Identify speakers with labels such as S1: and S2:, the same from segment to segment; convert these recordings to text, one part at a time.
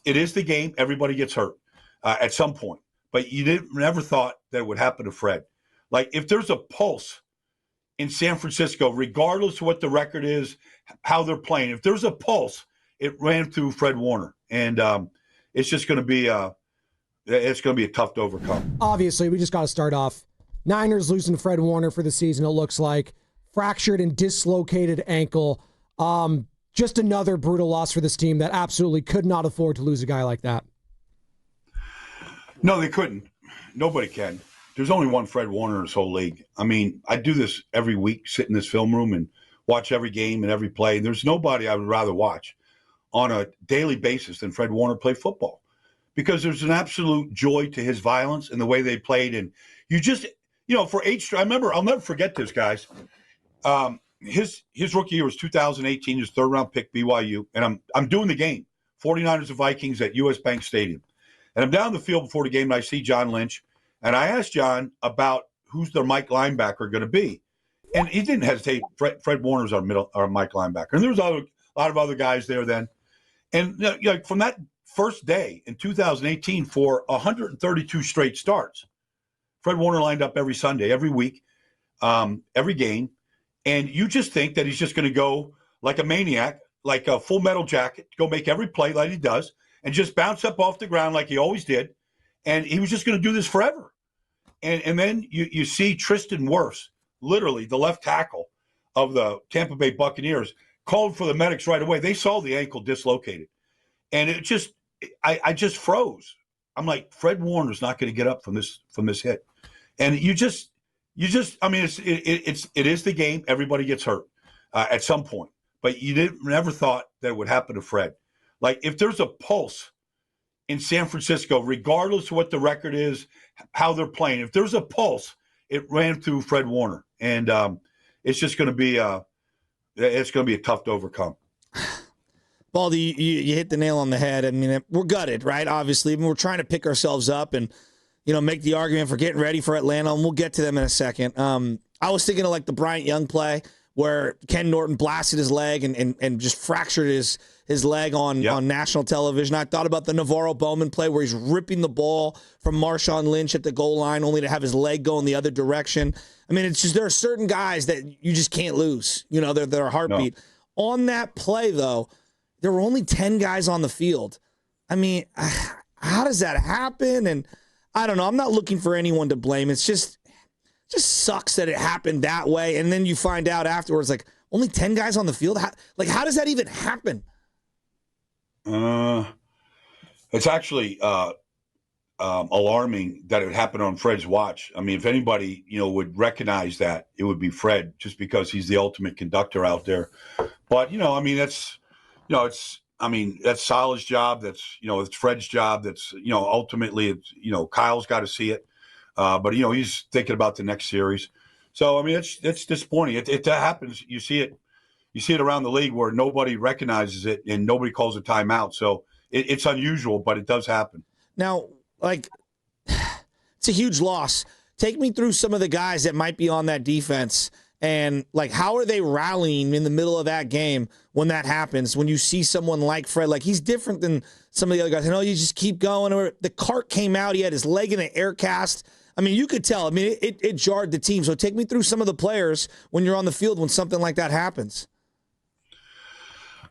S1: it is the game. Everybody gets hurt at some point. But you never thought that it would happen to Fred. Like, if there's a pulse in San Francisco, regardless of what the record is, how they're playing, if there's a pulse, it ran through Fred Warner. And it's just going to be a tough to overcome.
S2: Obviously, we just got to start off. Niners losing Fred Warner for the season, it looks like. Fractured and dislocated ankle. Just another brutal loss for this team that absolutely could not afford to lose a guy like that.
S1: No, they couldn't. Nobody can. There's only one Fred Warner in this whole league. I mean, I do this every week, sit in this film room and watch every game and every play. There's nobody I would rather watch on a daily basis than Fred Warner play football, because there's an absolute joy to his violence and the way they played. And you just, for I remember, I'll never forget this, guys. His rookie year was 2018, his third round pick, BYU. And I'm doing the game, 49ers and Vikings at US Bank Stadium. And I'm down the field before the game, and I see John Lynch. And I asked John about who's their Mike linebacker going to be. And he didn't hesitate. Fred Warner's our Mike linebacker. And there was a lot of other guys there then. And from that first day in 2018, for 132 straight starts, Fred Warner lined up every Sunday, every week, every game. And you just think that he's just going to go like a maniac, like a Full Metal Jacket, go make every play like he does, and just bounce up off the ground like he always did. And he was just going to do this forever. And then you see Tristan Wirfs, literally the left tackle of the Tampa Bay Buccaneers, called for the medics right away. They saw the ankle dislocated. And it just I just froze. I'm like, Fred Warner's not going to get up from this hit. And you just I mean, it is the game. Everybody gets hurt at some point. But you never thought that it would happen to Fred. Like, if there's a pulse in San Francisco, regardless of what the record is, how they're playing, if there's a pulse, it ran through Fred Warner. And it's just going to be a tough to overcome.
S3: Baldy, you hit the nail on the head. I mean, we're gutted, right? Obviously, I mean, we're trying to pick ourselves up and, make the argument for getting ready for Atlanta, and we'll get to them in a second. I was thinking of like the Bryant Young play where Ken Norton blasted his leg and just fractured his leg on national television. I thought about the Navarro Bowman play where he's ripping the ball from Marshawn Lynch at the goal line only to have his leg go in the other direction. I mean, it's just there are certain guys that you just can't lose. They're a heartbeat. No. On that play, though, there were only 10 guys on the field. I mean, how does that happen? And I don't know. I'm not looking for anyone to blame. It's just sucks that it happened that way. And then you find out afterwards, like, only 10 guys on the field? How does that even happen?
S1: It's actually alarming that it happened on Fred's watch. I mean, if anybody, would recognize that, it would be Fred, just because he's the ultimate conductor out there. But, I mean, that's Salah's job. It's Fred's job. That's, ultimately, it's, Kyle's got to see it. But he's thinking about the next series. So, I mean, it's disappointing. It happens. You see it around the league where nobody recognizes it and nobody calls a timeout. So it's unusual, but it does happen.
S3: Now, it's a huge loss. Take me through some of the guys that might be on that defense, and how are they rallying in the middle of that game when that happens? When you see someone like Fred, he's different than some of the other guys. You just keep going. Or the cart came out. He had his leg in an air cast. I mean, you could tell. I mean, it jarred the team. So take me through some of the players when you're on the field when something like that happens.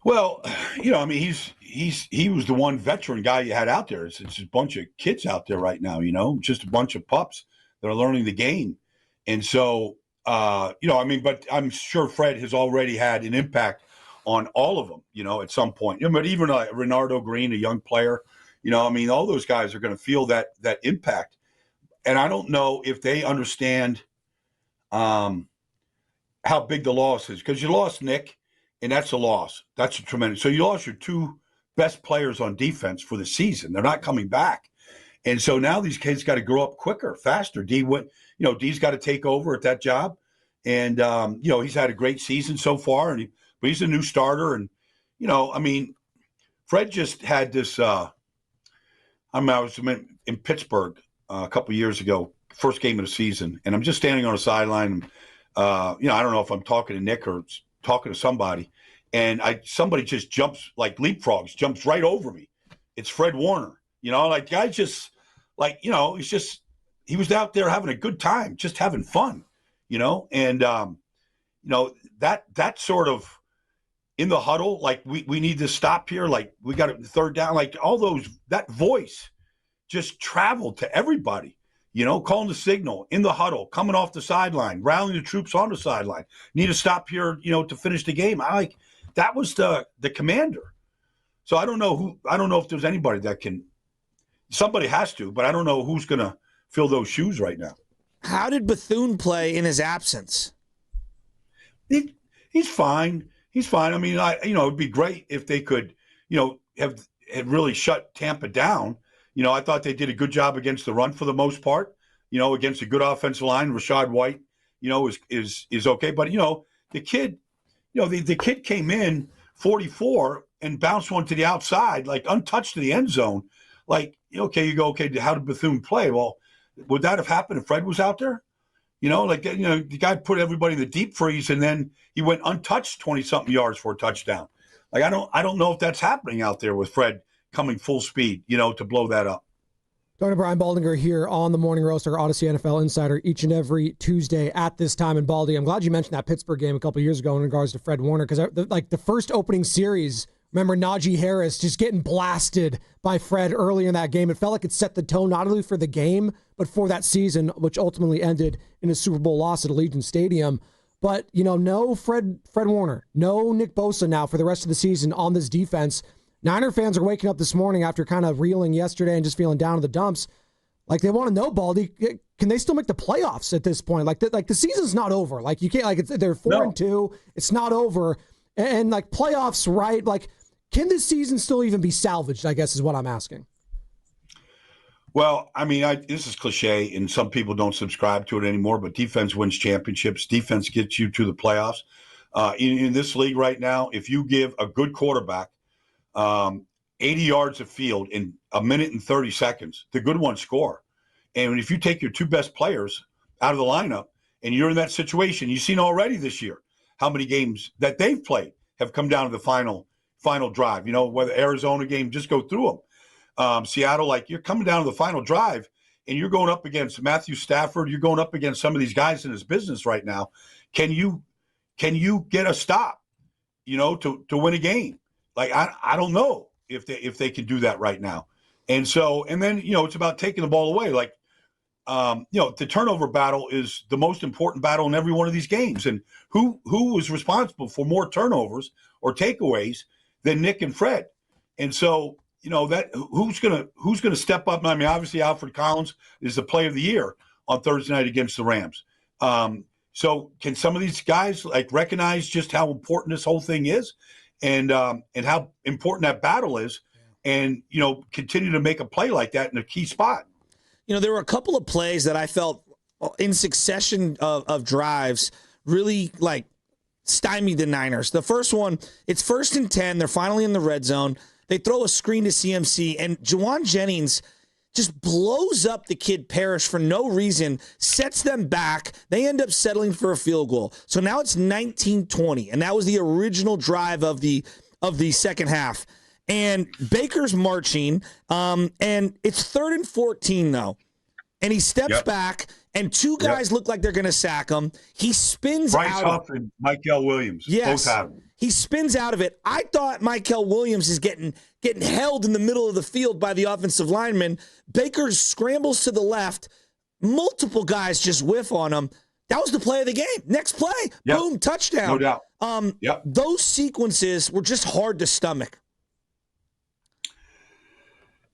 S1: Well, I mean, he was the one veteran guy you had out there. It's a bunch of kids out there right now, just a bunch of pups that are learning the game. And so, I mean, but I'm sure Fred has already had an impact on all of them, at some point. But even Renardo Green, a young player, I mean, all those guys are going to feel that impact. And I don't know if they understand how big the loss is, because you lost Nick, and that's a loss. That's a tremendous. So you lost your two best players on defense for the season. They're not coming back. And so now these kids got to grow up quicker, faster. D's got to take over at that job. And, he's had a great season so far, but he's a new starter. And, I mean, Fred just had this, I was in Pittsburgh a couple of years ago, first game of the season, and I'm just standing on a sideline. I don't know if I'm talking to Nick or talking to somebody, and somebody just jumps like leapfrogs, jumps right over me, it's Fred Warner. Like guys just like, it's just he was out there having a good time, just having fun, and that sort of in the huddle, like we need to stop here, like we got a third down, like all those, that voice just traveled to everybody, calling the signal in the huddle, coming off the sideline, rallying the troops on the sideline. Need to stop here, to finish the game. That was the commander. So I don't know if there's anybody that can. Somebody has to, but I don't know who's going to fill those shoes right now.
S3: How did Bethune play in his absence?
S1: He's fine. He's fine. I mean, it'd be great if they could, have really shut Tampa down. I thought they did a good job against the run for the most part. Against a good offensive line. Rashad White, is okay. But the kid, the kid came in 44 and bounced one to the outside, like untouched to the end zone. Like, okay, how did Bethune play? Well, would that have happened if Fred was out there? The guy put everybody in the deep freeze and then he went untouched 20-something yards for a touchdown. Like, I don't know if that's happening out there with Fred coming full speed, to blow that up.
S2: Dr. Brian Baldinger here on the Morning Roast, our Odyssey NFL Insider, each and every Tuesday at this time. And Baldy, I'm glad you mentioned that Pittsburgh game a couple years ago in regards to Fred Warner, because the first opening series, remember Najee Harris just getting blasted by Fred early in that game. It felt like it set the tone not only for the game, but for that season, which ultimately ended in a Super Bowl loss at Allegiant Stadium. But, no Fred Warner, no Nick Bosa now for the rest of the season on this defense. Niner fans are waking up this morning after kind of reeling yesterday and just feeling down in the dumps. Like, they want to know, Baldy, can they still make the playoffs at this point? Like the season's not over. Like, you can't, they're 4-2. It's not over. And like playoffs, right? Like, can this season still even be salvaged, I guess is what I'm asking.
S1: Well, I mean, this is cliche, and some people don't subscribe to it anymore, but defense wins championships. Defense gets you to the playoffs. In this league right now, if you give a good quarterback 80 yards of field in a minute and 30 seconds, the good ones score. And if you take your two best players out of the lineup and you're in that situation, you've seen already this year how many games that they've played have come down to the final drive. Whether Arizona game, just go through them. Seattle, like you're coming down to the final drive and you're going up against Matthew Stafford. You're going up against some of these guys in his business right now. Can you get a stop, to win a game? Like, I don't know if they can do that right now. And then, it's about taking the ball away. Like, the turnover battle is the most important battle in every one of these games. And who was responsible for more turnovers or takeaways than Nick and Fred? And so, that who's gonna step up? I mean, obviously Alfred Collins is the play of the year on Thursday night against the Rams. So can some of these guys like recognize just how important this whole thing is? And how important that battle is, and continue to make a play like that in a key spot.
S3: There were a couple of plays that I felt in succession of drives really like stymied the Niners. The first one, it's 1st and 10. They're finally in the red zone. They throw a screen to CMC, and Juwan Jennings just blows up the kid Parrish for no reason, sets them back. They end up settling for a field goal. So now it's 19-20, and that was the original drive of the second half. And Baker's marching, and it's 3rd and 14, though. And he steps back, and two guys look like they're going to sack him. He spins
S1: Bryce
S3: out.
S1: Huff and Michael Williams.
S3: Yes.
S1: Both have him.
S3: He spins out of it. I thought Michael Williams is getting held in the middle of the field by the offensive lineman. Baker scrambles to the left. Multiple guys just whiff on him. That was the play of the game. Next play, boom, touchdown.
S1: No doubt.
S3: Those sequences were just hard to stomach.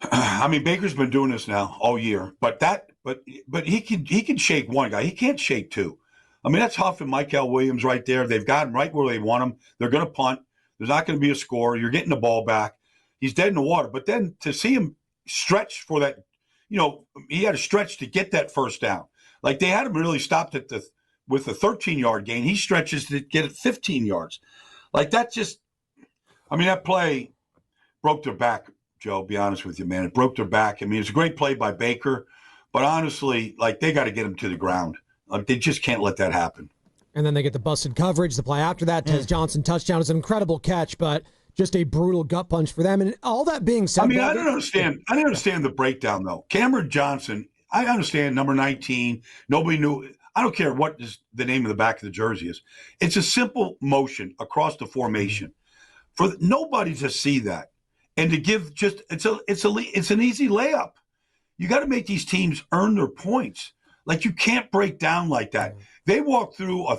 S1: I mean, Baker's been doing this now all year, but he can shake one guy. He can't shake two. I mean, that's Huff and Michael Williams right there. They've got him right where they want him. They're going to punt. There's not going to be a score. You're getting the ball back. He's dead in the water. But then to see him stretch for that, he had a stretch to get that first down. Like they had him really stopped with a 13-yard gain. He stretches to get it 15 yards. Like that that play broke their back, Joe, be honest with you, man. It broke their back. I mean, it's a great play by Baker, but honestly, like they got to get him to the ground. Like they just can't let that happen.
S2: And then they get the busted coverage. The play after that, Tez Johnson touchdown is an incredible catch, but just a brutal gut punch for them. And all that being said,
S1: I mean, I don't understand. I didn't understand the breakdown though. Cameron Johnson, I understand number 19. Nobody knew. I don't care what the name of the back of the jersey is. It's a simple motion across the formation for nobody to see that and to give just it's an easy layup. You got to make these teams earn their points. Like you can't break down like that. They walk through a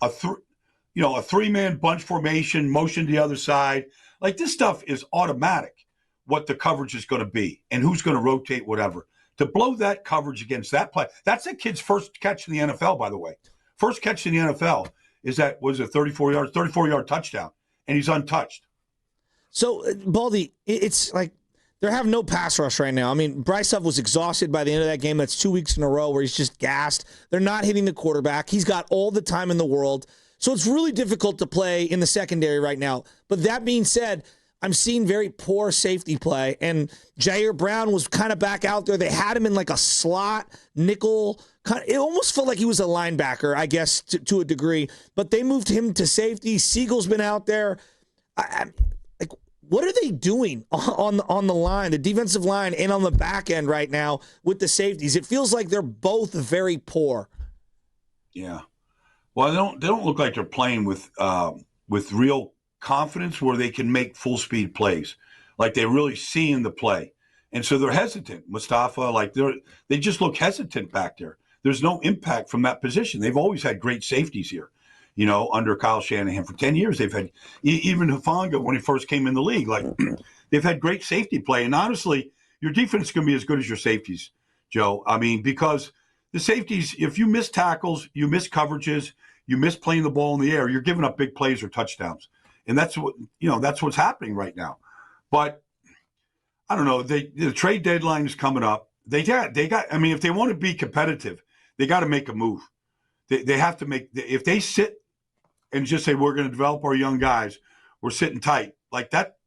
S1: 3-man bunch formation, motion to the other side. Like this stuff is automatic. What the coverage is going to be and who's going to rotate whatever. To blow that coverage against that play, that's a kid's first catch in the NFL, by the way. First catch in the NFL is that was a 34-yard touchdown, and he's untouched.
S3: So, Baldy, it's like they have no pass rush right now. I mean, Bryce Huff was exhausted by the end of that game. That's 2 weeks in a row where he's just gassed. They're not hitting the quarterback. He's got all the time in the world. So it's really difficult to play in the secondary right now. But that being said, I'm seeing very poor safety play, and Jair Brown was kind of back out there. They had him in like a slot, nickel. It almost felt like he was a linebacker, I guess, to a degree. But they moved him to safety. Siegel's been out there. Like, what are they doing on the line, the defensive line, and on the back end right now with the safeties? It feels like they're both very poor.
S1: Yeah. Well, they don't look like they're playing with real confidence where they can make full speed plays, like they really see in the play, and so they're hesitant. Mustafa, like they just look hesitant back there. There's no impact from that position. They've always had great safeties here, under Kyle Shanahan for 10 years. They've had even Hufanga when he first came in the league. Like they've had great safety play, and honestly, your defense is going to be as good as your safeties, Joe. I mean, because the safeties, if you miss tackles, you miss coverages, you miss playing the ball in the air, you're giving up big plays or touchdowns. And that's what's happening right now. But I don't know. The trade deadline is coming up. They got. I mean, if they want to be competitive, they got to make a move. They have to make. If they sit and just say we're going to develop our young guys, we're sitting tight like that.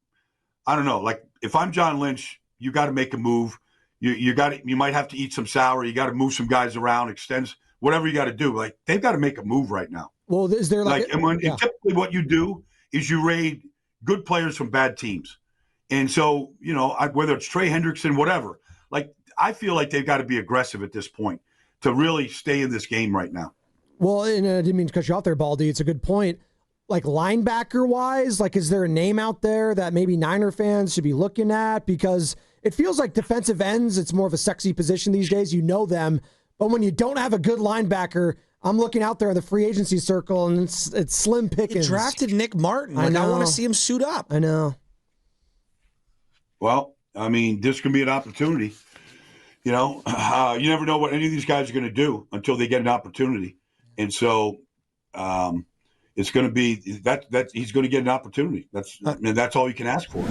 S1: I don't know. Like if I'm John Lynch, you got to make a move. You might have to eat some salary. You got to move some guys around, extends whatever you got to do. Like they've got to make a move right now.
S2: Well, is there
S1: typically what you do is you raid good players from bad teams. And so, whether it's Trey Hendrickson, whatever, like I feel like they've got to be aggressive at this point to really stay in this game right now.
S2: Well, and I didn't mean to cut you off there, Baldy. It's a good point. Like linebacker-wise, like is there a name out there that maybe Niner fans should be looking at? Because it feels like defensive ends, it's more of a sexy position these days. You know them. But when you don't have a good linebacker, I'm looking out there in the free agency circle, and it's slim pickings.
S3: They drafted Nick Martin. I want to see him suit up.
S2: I know.
S1: Well, I mean, this can be an opportunity. You never know what any of these guys are going to do until they get an opportunity. And so it's going to be that he's going to get an opportunity. That's all you can ask for.